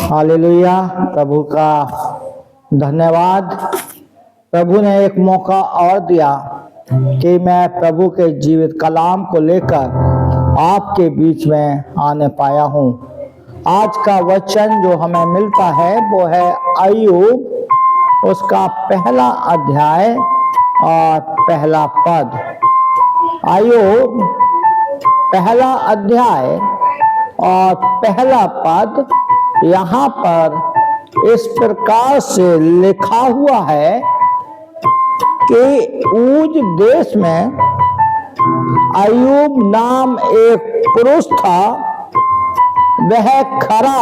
Hallelujah. प्रभु का धन्यवाद। प्रभु ने एक मौका और दिया कि मैं प्रभु के जीवित कलाम को लेकर आपके बीच में आने पाया हूँ। आज का वचन जो हमें मिलता है वो है अय्यूब, उसका पहला अध्याय और पहला पद। अय्यूब पहला अध्याय और पहला पद यहाँ पर इस प्रकार से लिखा हुआ है कि ऊज देश में अय्यूब नाम एक पुरुष था। वह खरा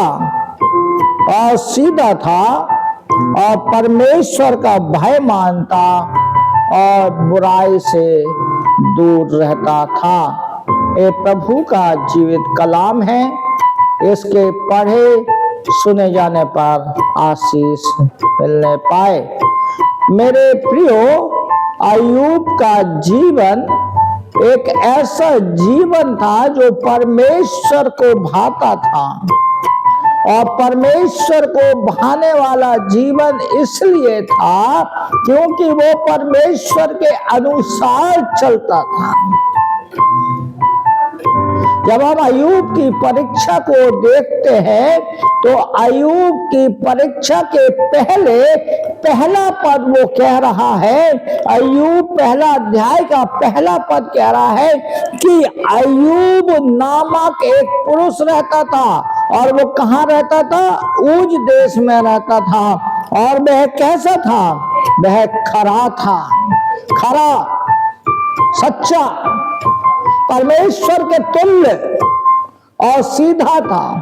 और सीधा था और परमेश्वर का भय मानता और बुराई से दूर रहता था। ये प्रभु का जीवित कलाम है। इसके पढ़े सुने जाने पर आशीष मिलने पाए। मेरे प्रियो, अय्यूब का जीवन एक ऐसा जीवन था जो परमेश्वर को भाता था, और परमेश्वर को भाने वाला जीवन इसलिए था क्योंकि वो परमेश्वर के अनुसार चलता था। जब हम अय्यूब की परीक्षा को देखते हैं तो अय्यूब की परीक्षा के पहला पद वो कह रहा है, अय्यूब पहला अध्याय का पहला पद कह रहा है कि अय्यूब नामक एक पुरुष रहता था। और वो कहाँ रहता था? ऊज देश में रहता था। और वह कैसा था? वह खरा था, खरा, सच्चा, परमेश्वर के तुल्य और सीधा था।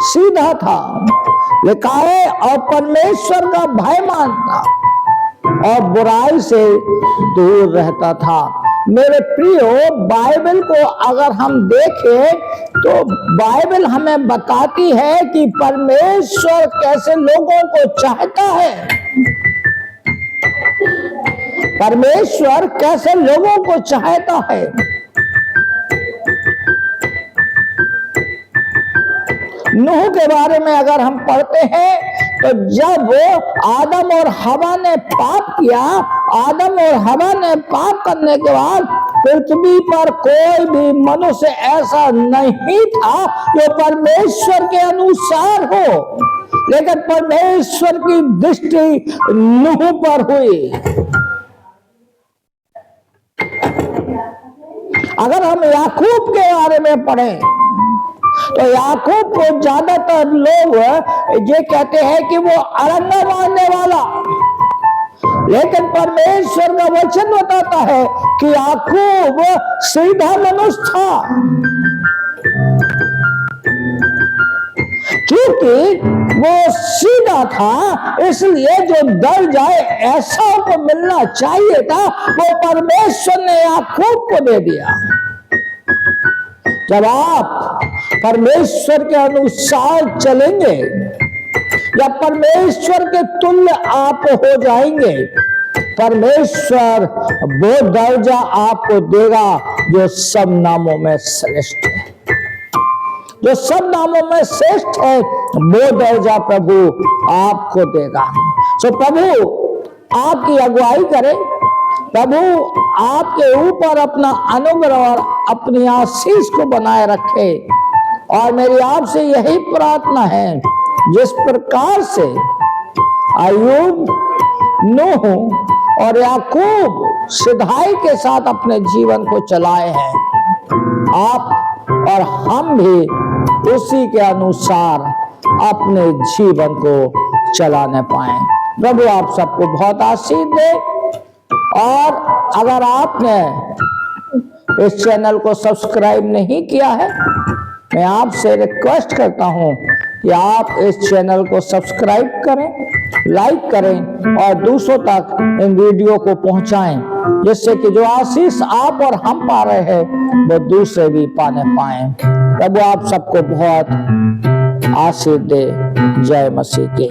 सीधा था, लिखा है, और परमेश्वर का भय मानता और बुराई से दूर रहता था। मेरे प्रियो, बाइबल को अगर हम देखें तो बाइबल हमें बताती है कि परमेश्वर कैसे लोगों को चाहता है। परमेश्वर कैसे लोगों को चाहता है। नूह के बारे में अगर हम पढ़ते हैं तो जब आदम और हवा ने पाप किया, आदम और हवा ने पाप करने के बाद पृथ्वी पर कोई भी मनुष्य ऐसा नहीं था जो परमेश्वर के अनुसार हो, लेकिन परमेश्वर की दृष्टि नूह पर हुई। अगर हम याकूब के बारे में पढ़ें तो याकूब को ज्यादातर लोग ये कहते हैं कि वो अरंगा मारने वाला, लेकिन परमेश्वर का वचन बताता है कि याकूब सीधा मनुष्य था, क्योंकि वो सीधा था। इसलिए जो डर जाए ऐसा को मिलना चाहिए था वो परमेश्वर ने याकूब को दे दिया। जब आप परमेश्वर के अनुसार चलेंगे या परमेश्वर के तुल्य आप हो जाएंगे, परमेश्वर वो दर्जा आपको देगा जो सब नामों में श्रेष्ठ है। जो सब नामों में श्रेष्ठ है वो दर्जा प्रभु आपको देगा। सो प्रभु आपकी अगुवाई करे, प्रभु आपके ऊपर अपना अनुग्रह और अपनी आशीष को बनाए रखे। और मेरी आपसे यही प्रार्थना है, जिस प्रकार से अय्यूब, नूह और याकूब सिधाई के साथ अपने जीवन को चलाए हैं, आप और हम भी उसी के अनुसार अपने जीवन को चलाने पाए। प्रभु आप सबको बहुत आशीष दे। और अगर आपने इस चैनल को सब्सक्राइब नहीं किया है, मैं आपसे रिक्वेस्ट करता हूं कि आप इस चैनल को सब्सक्राइब करें, लाइक करें और दूसरों तक इन वीडियो को पहुंचाएं, जिससे कि जो आशीष आप और हम पा रहे हैं वो दूसरे भी पाने पाएं। प्रभु आप सबको बहुत आशीष दे। जय मसीह की।